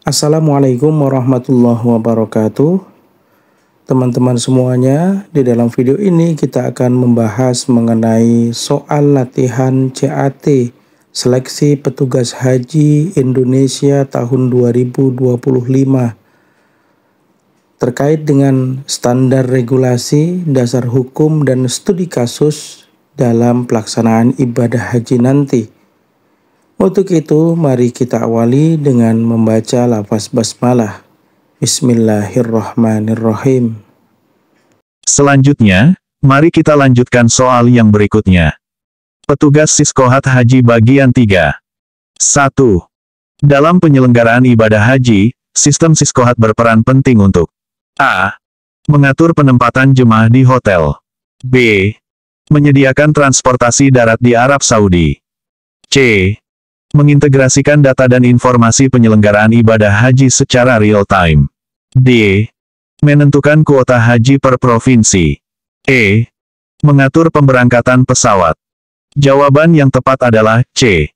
Assalamualaikum warahmatullahi wabarakatuh. Teman-teman semuanya, di dalam video ini kita akan membahas mengenai soal latihan CAT Seleksi Petugas Haji Indonesia tahun 2025 terkait dengan standar regulasi, dasar hukum, dan studi kasus dalam pelaksanaan ibadah haji nanti. Untuk itu, mari kita awali dengan membaca lafaz basmalah. Bismillahirrahmanirrahim. Selanjutnya, mari kita lanjutkan soal yang berikutnya. Petugas Siskohat Haji bagian 3. 1. Dalam penyelenggaraan ibadah haji, sistem Siskohat berperan penting untuk A. Mengatur penempatan jemaah di hotel. B. Menyediakan transportasi darat di Arab Saudi. C. Mengintegrasikan data dan informasi penyelenggaraan ibadah haji secara real-time. D. Menentukan kuota haji per provinsi. E. Mengatur pemberangkatan pesawat. Jawaban yang tepat adalah C.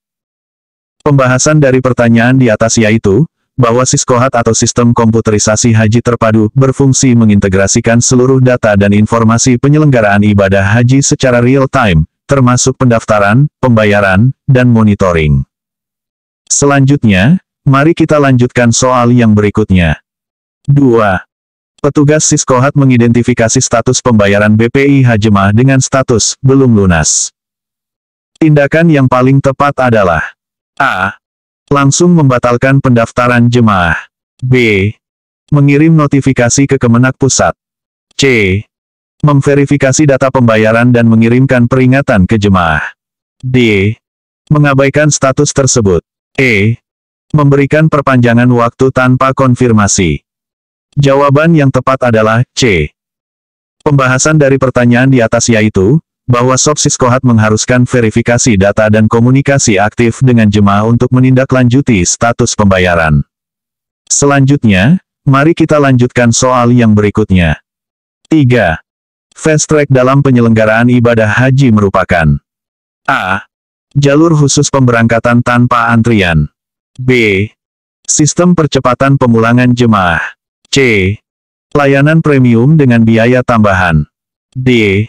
Pembahasan dari pertanyaan di atas yaitu, bahwa Siskohat atau Sistem Komputerisasi Haji Terpadu berfungsi mengintegrasikan seluruh data dan informasi penyelenggaraan ibadah haji secara real-time, termasuk pendaftaran, pembayaran, dan monitoring. Selanjutnya, mari kita lanjutkan soal yang berikutnya. 2. Petugas Siskohat mengidentifikasi status pembayaran BPIH jemaah dengan status belum lunas. Tindakan yang paling tepat adalah A. Langsung membatalkan pendaftaran jemaah. B. Mengirim notifikasi ke Kemenak Pusat. C. Memverifikasi data pembayaran dan mengirimkan peringatan ke jemaah. D. Mengabaikan status tersebut. E. Memberikan perpanjangan waktu tanpa konfirmasi. Jawaban yang tepat adalah C. Pembahasan dari pertanyaan di atas yaitu, bahwa SOP Siskohat mengharuskan verifikasi data dan komunikasi aktif dengan jemaah untuk menindaklanjuti status pembayaran. Selanjutnya, mari kita lanjutkan soal yang berikutnya. 3. Fast track dalam penyelenggaraan ibadah haji merupakan A. Jalur khusus pemberangkatan tanpa antrian. B. Sistem percepatan pemulangan jemaah. C. Layanan premium dengan biaya tambahan. D.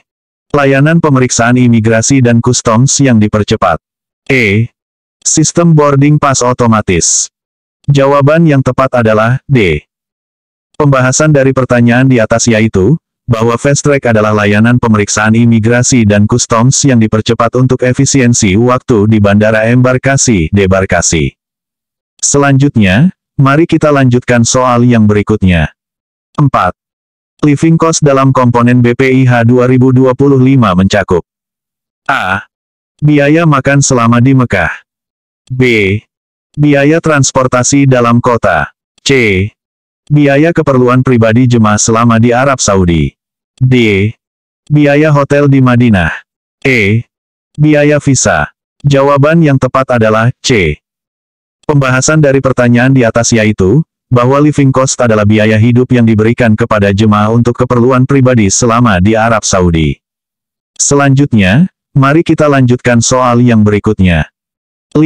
Layanan pemeriksaan imigrasi dan customs yang dipercepat. E. Sistem boarding pass otomatis. Jawaban yang tepat adalah D. Pembahasan dari pertanyaan di atas yaitu, bahwa Fast Track adalah layanan pemeriksaan imigrasi dan customs yang dipercepat untuk efisiensi waktu di Bandara Embarkasi, Debarkasi. Selanjutnya, mari kita lanjutkan soal yang berikutnya. 4. Living cost dalam komponen BPIH 2025 mencakup A. Biaya makan selama di Mekah. B. Biaya transportasi dalam kota. C. Biaya keperluan pribadi jemaah selama di Arab Saudi. D. Biaya hotel di Madinah. E. Biaya visa. Jawaban yang tepat adalah C. Pembahasan dari pertanyaan di atas yaitu, bahwa living cost adalah biaya hidup yang diberikan kepada jemaah untuk keperluan pribadi selama di Arab Saudi. Selanjutnya, mari kita lanjutkan soal yang berikutnya. 5.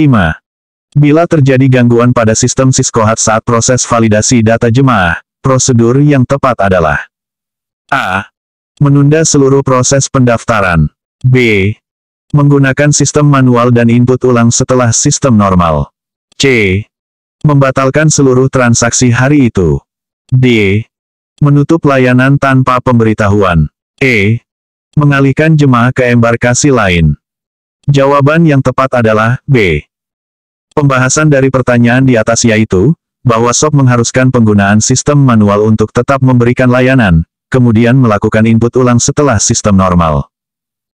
Bila terjadi gangguan pada sistem Siskohat saat proses validasi data jemaah, prosedur yang tepat adalah A. Menunda seluruh proses pendaftaran. B. Menggunakan sistem manual dan input ulang setelah sistem normal. C. Membatalkan seluruh transaksi hari itu. D. Menutup layanan tanpa pemberitahuan. E. Mengalihkan jemaah ke embarkasi lain. Jawaban yang tepat adalah B. Pembahasan dari pertanyaan di atas yaitu, bahwa SOP mengharuskan penggunaan sistem manual untuk tetap memberikan layanan, kemudian melakukan input ulang setelah sistem normal.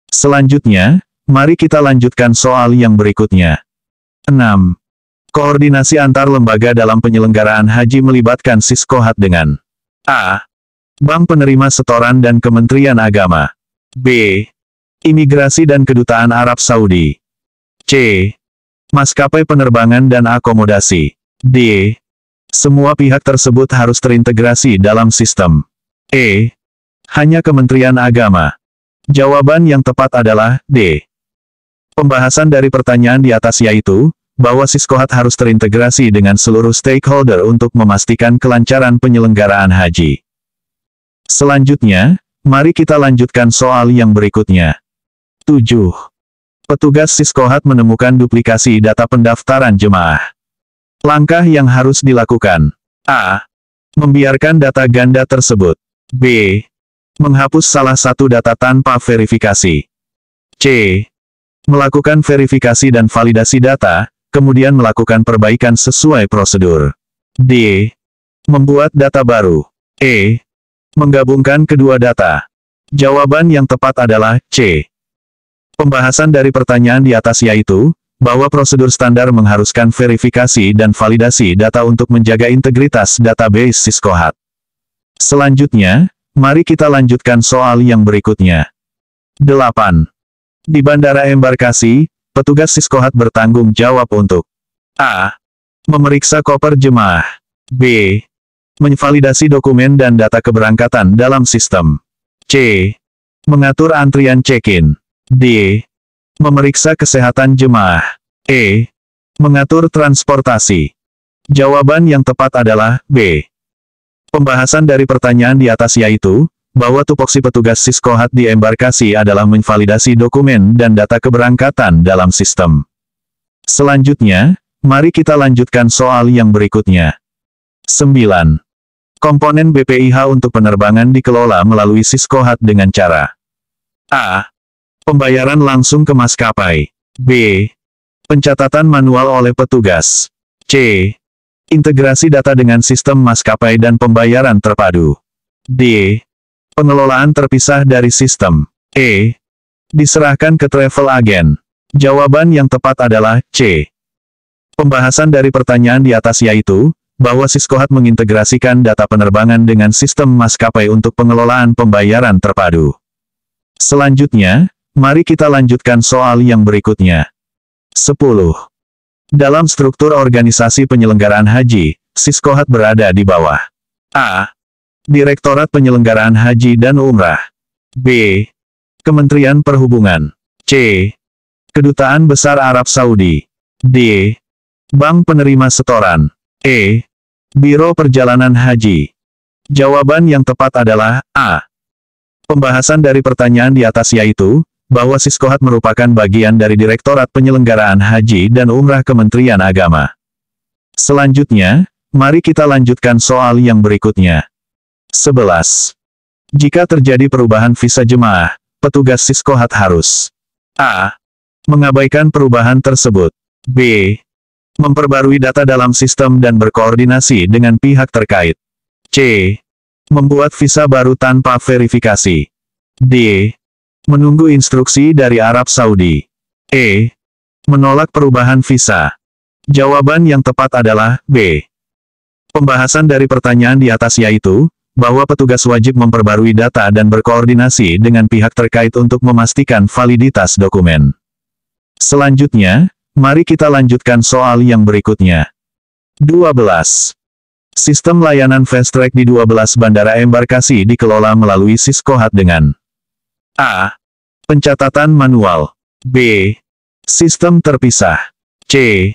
Selanjutnya, mari kita lanjutkan soal yang berikutnya. 6. Koordinasi antar lembaga dalam penyelenggaraan haji melibatkan Siskohat dengan A. Bank Penerima Setoran dan Kementerian Agama. B. Imigrasi dan Kedutaan Arab Saudi. C. Maskapai penerbangan dan akomodasi. D. Semua pihak tersebut harus terintegrasi dalam sistem. E. Hanya Kementerian Agama. Jawaban yang tepat adalah D. Pembahasan dari pertanyaan di atas yaitu, bahwa Siskohat harus terintegrasi dengan seluruh stakeholder untuk memastikan kelancaran penyelenggaraan haji. Selanjutnya, mari kita lanjutkan soal yang berikutnya. 7. Petugas Siskohat menemukan duplikasi data pendaftaran jemaah. Langkah yang harus dilakukan. A. Membiarkan data ganda tersebut. B. Menghapus salah satu data tanpa verifikasi. C. Melakukan verifikasi dan validasi data, kemudian melakukan perbaikan sesuai prosedur. D. Membuat data baru. E. Menggabungkan kedua data. Jawaban yang tepat adalah C. Pembahasan dari pertanyaan di atas yaitu, bahwa prosedur standar mengharuskan verifikasi dan validasi data untuk menjaga integritas database Siskohat. Selanjutnya, mari kita lanjutkan soal yang berikutnya. 8. Di Bandara Embarkasi, petugas Siskohat bertanggung jawab untuk A. Memeriksa koper jemaah. B. Menvalidasi dokumen dan data keberangkatan dalam sistem. C. Mengatur antrian check-in. D. Memeriksa kesehatan jemaah. E. Mengatur transportasi. Jawaban yang tepat adalah B. Pembahasan dari pertanyaan di atas yaitu, bahwa tupoksi petugas Siskohat di embarkasi adalah menvalidasi dokumen dan data keberangkatan dalam sistem. Selanjutnya, mari kita lanjutkan soal yang berikutnya. 9. Komponen BPIH untuk penerbangan dikelola melalui Siskohat dengan cara A. Pembayaran langsung ke maskapai. B. Pencatatan manual oleh petugas. C. Integrasi data dengan sistem maskapai dan pembayaran terpadu. D. Pengelolaan terpisah dari sistem. E. Diserahkan ke travel agent. Jawaban yang tepat adalah C. Pembahasan dari pertanyaan di atas yaitu, bahwa Siskohat mengintegrasikan data penerbangan dengan sistem maskapai untuk pengelolaan pembayaran terpadu. Selanjutnya, mari kita lanjutkan soal yang berikutnya. 10. Dalam struktur organisasi penyelenggaraan haji, Siskohat berada di bawah A. Direktorat Penyelenggaraan Haji dan Umrah. B. Kementerian Perhubungan. C. Kedutaan Besar Arab Saudi. D. Bank Penerima Setoran. E. Biro Perjalanan Haji. Jawaban yang tepat adalah A. Pembahasan dari pertanyaan di atas yaitu, bahwa Siskohat merupakan bagian dari Direktorat Penyelenggaraan Haji dan Umrah Kementerian Agama. Selanjutnya, mari kita lanjutkan soal yang berikutnya. 11. Jika terjadi perubahan visa jemaah, petugas Siskohat harus A. Mengabaikan perubahan tersebut. B. Memperbarui data dalam sistem dan berkoordinasi dengan pihak terkait. C. Membuat visa baru tanpa verifikasi. D. Menunggu instruksi dari Arab Saudi. E. Menolak perubahan visa. Jawaban yang tepat adalah B. Pembahasan dari pertanyaan di atas yaitu, bahwa petugas wajib memperbarui data dan berkoordinasi dengan pihak terkait untuk memastikan validitas dokumen. Selanjutnya, mari kita lanjutkan soal yang berikutnya. 12. Sistem layanan fast track di 12 bandara embarkasi dikelola melalui Siskohat dengan A. Pencatatan manual. B. Sistem terpisah. C.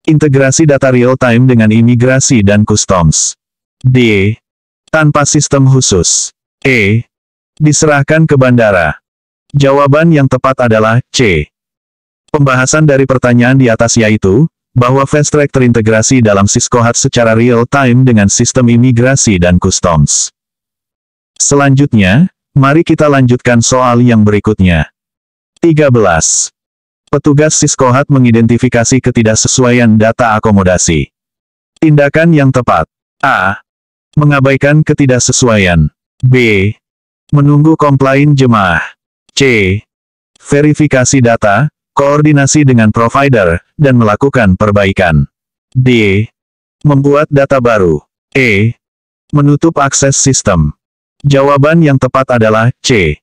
Integrasi data real-time dengan imigrasi dan customs. D. Tanpa sistem khusus. E. Diserahkan ke bandara. Jawaban yang tepat adalah C. Pembahasan dari pertanyaan di atas yaitu, bahwa fast track terintegrasi dalam Siskohat secara real-time dengan sistem imigrasi dan customs. Selanjutnya, mari kita lanjutkan soal yang berikutnya. 13. Petugas Siskohat mengidentifikasi ketidaksesuaian data akomodasi. Tindakan yang tepat. A. Mengabaikan ketidaksesuaian. B. Menunggu komplain jemaah. C. Verifikasi data, koordinasi dengan provider, dan melakukan perbaikan. D. Membuat data baru. E. Menutup akses sistem. Jawaban yang tepat adalah C.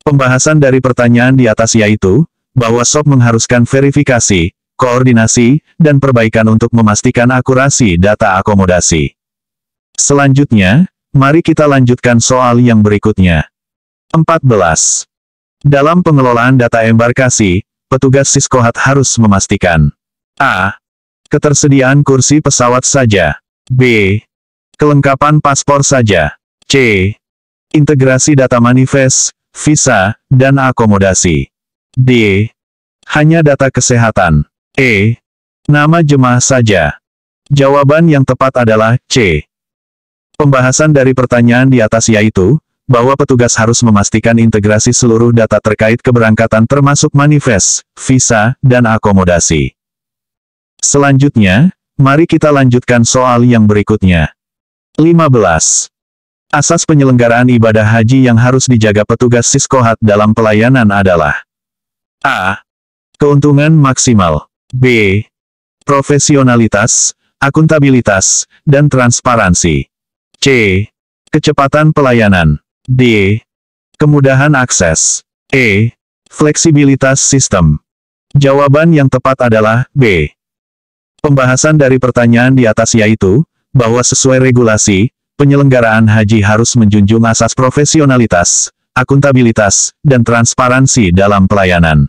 Pembahasan dari pertanyaan di atas yaitu, bahwa SOP mengharuskan verifikasi, koordinasi, dan perbaikan untuk memastikan akurasi data akomodasi. Selanjutnya, mari kita lanjutkan soal yang berikutnya. 14. Dalam pengelolaan data embarkasi, petugas Siskohat harus memastikan A. Ketersediaan kursi pesawat saja. B. Kelengkapan paspor saja. C. Integrasi data manifest, visa, dan akomodasi. D. Hanya data kesehatan. E. Nama jemaah saja. Jawaban yang tepat adalah C. Pembahasan dari pertanyaan di atas yaitu, bahwa petugas harus memastikan integrasi seluruh data terkait keberangkatan termasuk manifest, visa, dan akomodasi. Selanjutnya, mari kita lanjutkan soal yang berikutnya. 15. Asas penyelenggaraan ibadah haji yang harus dijaga petugas Siskohat dalam pelayanan adalah A. Keuntungan maksimal. B. Profesionalitas, akuntabilitas, dan transparansi. C. Kecepatan pelayanan. D. Kemudahan akses. E. Fleksibilitas sistem. Jawaban yang tepat adalah B. Pembahasan dari pertanyaan di atas yaitu, bahwa sesuai regulasi, penyelenggaraan haji harus menjunjung asas profesionalitas, akuntabilitas, dan transparansi dalam pelayanan.